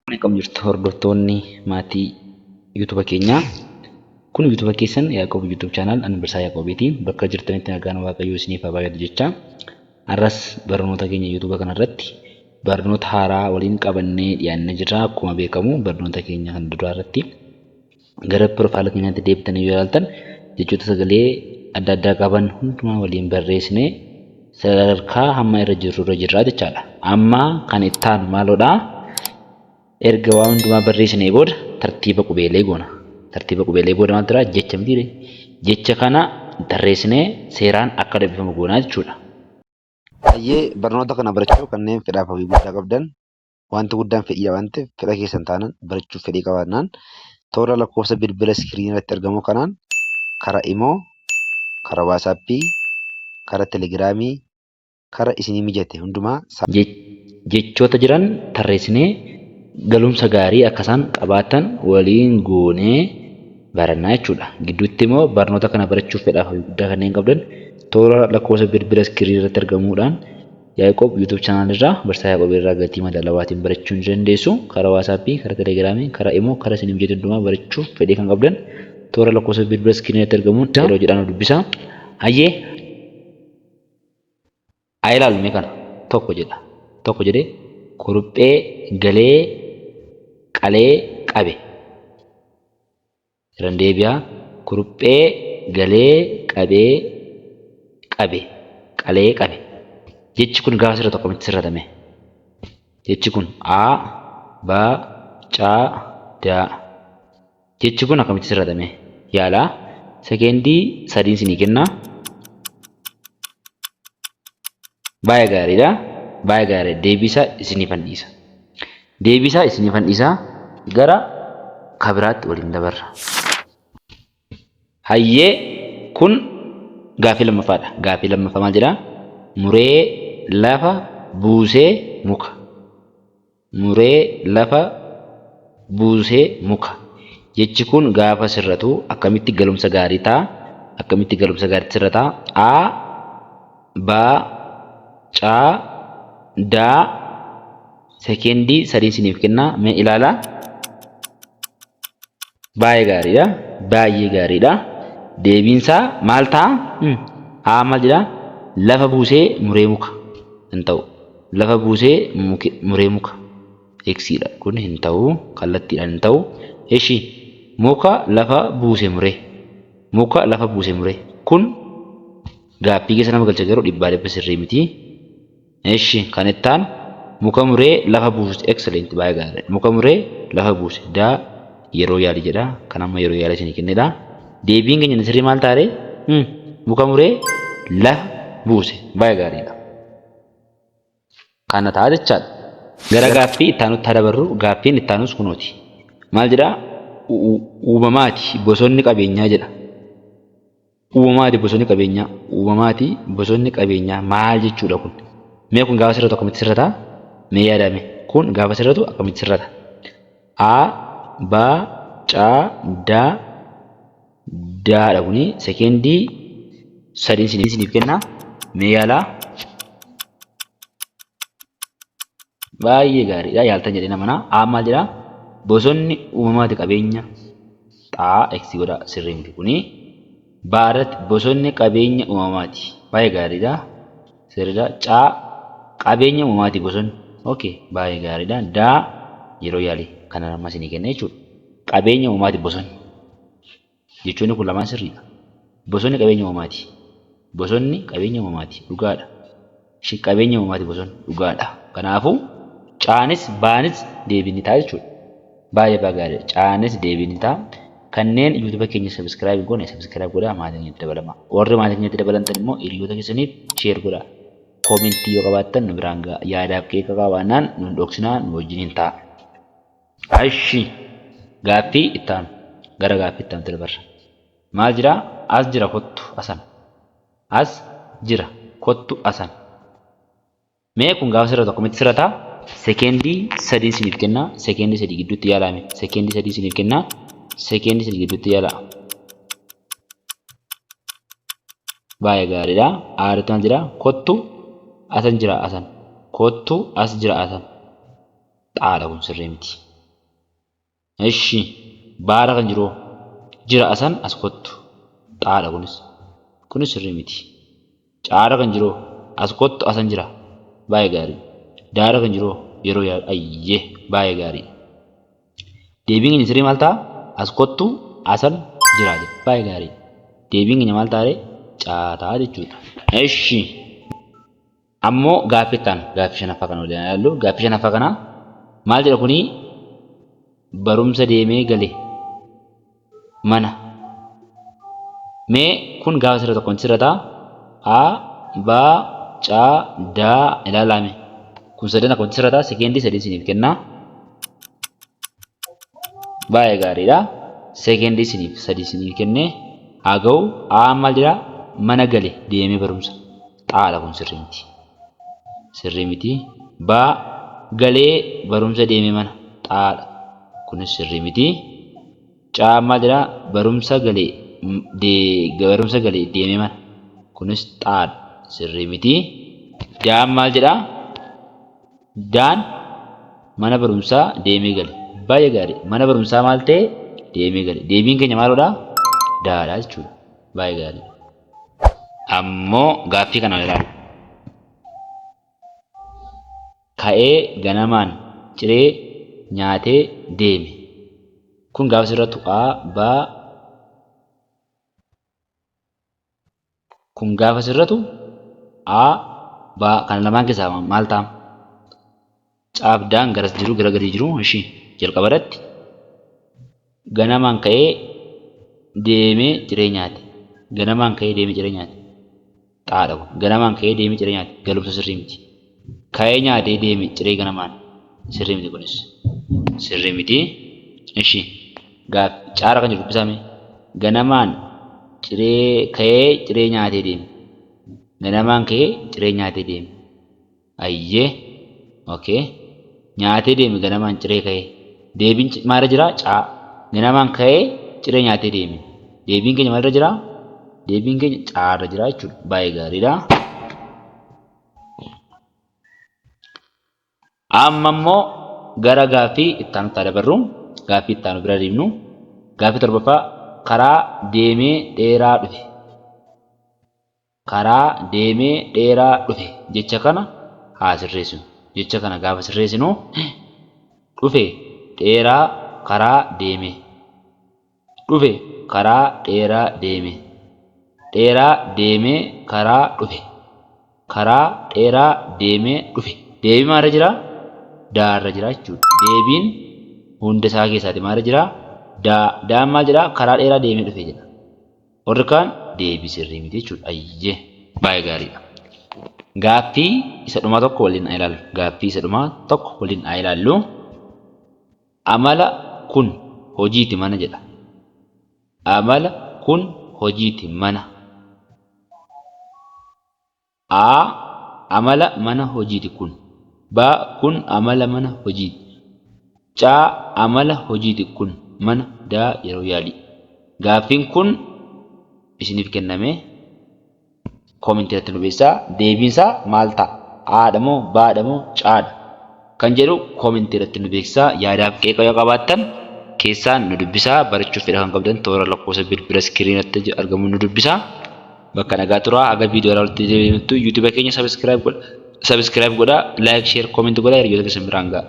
Akkam jirtu hordoftoonni maatii YouTube keenyaa. Kun YouTube keessan Yaaqoob YouTube channel Anbarsaa Yaaqoobiitiin bakka jirtanitti nagaan Waaqayyoo isiniif haa baay'atu jecha. Arras barnoota keenya YouTube kanarratti barnoota haaraa waliin qabannee dhiyaannee jirra. Akkuma beekamu barnoota keenya kan duraa irratti gara profaayila keenyaatti deebitanii yoo ilaaltan jechoota sagalee adda addaa qaban hundumaa waliin barreessinee sadarkaa hamma irra jirra jechaadha. Amma kan itti aanu maalodha? Erga waan hundumaa barreessinee booda tartiiba qubeellee goona. Tartiiba qubeellee booda maal jira? Jecha mitiire. Jecha kana tarreessinee seeraan akka dubbifamu goonaa jechuudha. Baay'ee barnoota kana barachuu kanneen fedhaaf hawwii guddaa qabdan wanti guddaan fedhii waan ta'eef fedha keessan taanaan barachuuf fedhii qabaannaan toora lakkoofsa bilbila iskiriinii irratti argamu kanaan karaa Imoo, karaa Waatsaappii, karaa Telegiraamii, karaa isinii mijate hundumaa jechoota jiran tarreessinee galumsa gaarii akkasaan qabaatan waliin goonee barannaa jechuudha. Gidduutti immoo barnoota kana barachuuf fedhaaf hawwii guddaa kanneen qabdan toora lakkoofsa bilbila iskiriinii irratti argamuudhaan Yaaqoob YouTube channel irraa Barsaa Yaaqoob irraa gatii madaalawaatiin barachuu ni dandeessu. Karaa Waatsaappii, karaa Telegiraamii, karaa Imoo, karaa isinii mijate hundumaa barachuuf fedhii kan qabdan toora lakkoofsa bilbila iskiriinii irratti argamuun yeroo jedhaan dubbisaa. Hayyee haa ilaallu kana tokko jedha. Tokko jedhee kuruphee galee qalee qabe. Irraan deebi'aa kuruphee galee qabee qabe qalee qabe. Jechi kun gaafa sirra tokkomitti sirratame. Jechi kun A, B, C, D. Jechi kun akkamitti sirratame? Yaalaa sekeendii 3 isinii kenna. Baay'ee gaariidha. Baay'ee gaarii. Deebisaa isiniif dhiisa. Deebisaa isiniif dhiisa. Gara kabiraatti waliin dabarra. Hayyee kun gaafii lammaffaadha. Gaafii lammaffaa maal jedhaa? Muree lafa buusee muka. Muree lafa buusee muka. Jechi kun gaafa sirratu akkamitti galumsa gaarii ta'a? Akkamitti galumsa gaarii sirrata? A, B, C, D. Sekeendii 3 isiniif kenna. Mee ilaalaa. Baay'ee gaariidha. Baay'ee gaariidha. Deebiinsaa maal ta'a? A maal jedhaa? Lafa buusee muree muka hin ta'u. Lafa buusee muree muka. Eksiidha. Kun hin ta'u. Kallattiidhaan hin ta'u. Eshi muka lafa buusee muree. Muka lafa buusee muree. Kun gaaffii keessa nama galcha garuu dhibbaa dhibba sirrii miti. Eshi kan itti aanu muka muree lafa buuse. Excellent. Baay'ee gaarii. Muka muree lafa buuse. Daa yeroo yaalii jedha. Kan amma yeroo yaalii isinii kennedha. Deebiin keenya sirrii maal taare? Muka muree lafa buuse. Baay'ee gaariidha. Kana ta'a jechaadha. Gara gaaffii itti aanutti haa dabarru. Gaaffiin itti aanus kunooti. Maal jedhaa? Uumamaati bosonni qabeenyaa jedha. Uumamaati bosonni qabeenyaa. Uumamaati bosonni qabeenyaa maal jechuudha kun? Mee kun gaafa sirratu akkamitti sirrata? Mee yaadame kun gaafa sirratu akkamitti sirrata? A, B, C, D. Daadha kuni sekeendii 3 isiniif kenna. Mee yaalaa. Baay'ee gaariidha. Yaaltan jedhee namanaa. A maal jedhaa? Bosonni uumamaati qabeenya. Xaa eksi godha sirrii miti kuni. Baarratti bosonni qabeenya uumamaati. Baay'ee gaariidha. Sirriidha. Caa qabeenya uumamaati bosonni. Okay. Baay'ee gaariidha. Daa yeroo yaalii kana nama isinii kenna jechuudha. Qabeenya uumamaati bosonni. Jechoonni kun lamaan sirriidha. Bosonni qabeenya uumamaati. Bosonni qabeenya uumamaati. Dhugaadha. Qabeenya uumamaati bosonni. Dhugaadha. Kanaafuu caanis baanis deebiin ta'a jechuudha. Baay'ee gaariidha. Caanis deebiin ta'a. Kanneen YouTube keenya subscribe goone subscribe godhaa maatiin itti dabalama. Warri maatiin itti dabalantan immoo hiriyoota keessaniif share godhaa. Koomentii yoo qabaattan nu biraan ga'a. Yaadaaf keeka qabaannaan nu dhoksinaa nu wajjiniin ta'a. Ashi gaaffii itti aanu. Gara gaaffii itti aanutti dabarra. Maal jira? As jira kottu asan. As jira kottu asan. Mee kun gaafa sirratu akkamitti sirrata? Sekeendii 3 isiniif kenna. Sekeendii 3 gidduutti yaalame. Sekeendii 3 isiniif kenna. Sekeendii 3 gidduutti yaala. Baay'ee gaariidha. Aaritti maal jira? Kottu asan jira asan. Kottu as jira asan. Xaadha kun sirrii miti. Ishi baara kan jiru jira asan as kottu xaadha kunis sirrii miti. Caara kan jiru as kottu asan jira baay'ee gaarii. Daara kan jiru yeroo yaadu ayyee baay'ee gaarii. Deebiin keenya sirrii maal ta'a? As kottu asan jira baay'ee gaarii. Deebiin keenya maal ta'a? Caataa jechuudha. Ishi ammoo gaaffii ta'an gaaffii shanaffaa kana waliin ilaallu. Gaaffii shanaffaa kana maal jedha kunii? Barumsa deemee gale mana. Mee kun gaafa sirra tokkoon sirrataa? A, ba, ca, da ilaalame. Kun sadan akkamitti sirrataa? Sekeendii sadii isiniif kennaa. Baay'ee gaariidha. Sekeendii sadii isiniif kennee haa ga'u. A maal jedhaa? Mana gale deemee barumsa. Xaadha kun sirrii miti. Sirrii miti. Ba galee barumsa deemee mana. Xaadha. Kunis sirrii miti. Caa maal jedhaa? Barumsa galee deemee mana. Kunis xaadha. Sirrii miti. Daan maal jedhaa? Daan mana barumsaa deemee gale. Baay'ee gaarii. Mana barumsaa maal ta'e? Deemee gale. Deebiin keenya maalodha? Daadha jechuudha. Baay'ee gaarii. Ammoo gaaffii kana ilaalu. Ka'ee ganamaan ciree nyaatee deeme. Kun gaafa sirrattu A, ba. Kun gaafa sirratu A, ba. Kana lamaan keessaa maal ta'a? Caabdaan garas jiru gara gadii jiru ishii jalqaba irratti ganamaan ka'ee deemee ciree nyaate. Ganamaan ka'ee deemee ciree nyaate. Xaadha kun. Ganamaan ka'ee deemee ciree nyaate. Galumsa sirrii miti. Ka'ee nyaatee deemee ciree ganamaan sirrii miti kunis. Sirrii miti. Ishii caara kan jiru dubbisame. Ganamaan ka'ee ciree nyaatee deeme. Ganamaan ka'ee ciree nyaatee deeme. Ayyee. Okay. Nyaatee deeme ganamaan ciree ka'ee. Deebiin maalirra jira? Caa. Ganamaan ka'ee ciree nyaatee deeme. Deebiin keenya maalirra jira? Deebiin keenya caarra jira jechuudha. Baay'ee gaariidha. Amma immoo gara gaaffii itti aanutti dabarru. Gaaffii itti aanu bira deemnu. Gaaffii torbaffaa karaa deemee dheeraa dhufe. Karaa deemee dheeraa dhufe jecha kana haa sirreessinu. Jecha kana gaafa sirreessinu dhufe dheeraa karaa deeme. Dhufe karaa dheeraa deeme. Dheeraa deemee karaa dhufe. Karaa dheeraa deemee dhufe. Deebii maalirra jira? Daarra jira jechuudha. Deebiin hunda isaa keessaati maalirra jira? Daan maal jedhaa? Karaa dheeraa deemee dhufe jedha. Warri kaan deebii sirrii miti jechuudha. Ayyee baay'ee gaariidha. Gaaffii isa dhumaa tokko waliin haa ilaallu. Gaaffii isa dhumaa tokko waliin haa ilaallu. Amala kun hojiiti mana jedha. Amala kun hojiiti mana. A. Amala mana hojiiti kun. B. Kun amala mana hojiiti. C. Amala hojiiti kun mana. D. Yeroo yaalii. Gaaffiin kun isiniif kenname. Koomentii irratti nu beeksisaa. Deebiinsaa maal ta'a? Aadha moo baadha moo caadha? Kan jedhu koomentii irratti nu beeksisaa. Yaadaaf qeeqa yoo qabaattan keessaan nu dubbisaa. Barachuuf fedha kan qabdan toora lakkoofsa bilbila iskiriinatti argamu nu dubbisaa. Bakka nagaa turaa. Aga viidiyoo irraa walitti deebi'utti yuutuuba keenya sabiskiraayib godhaa. Laayik, sheer, koomentii godhaa. Hiriyoota keessan biraan ga'a.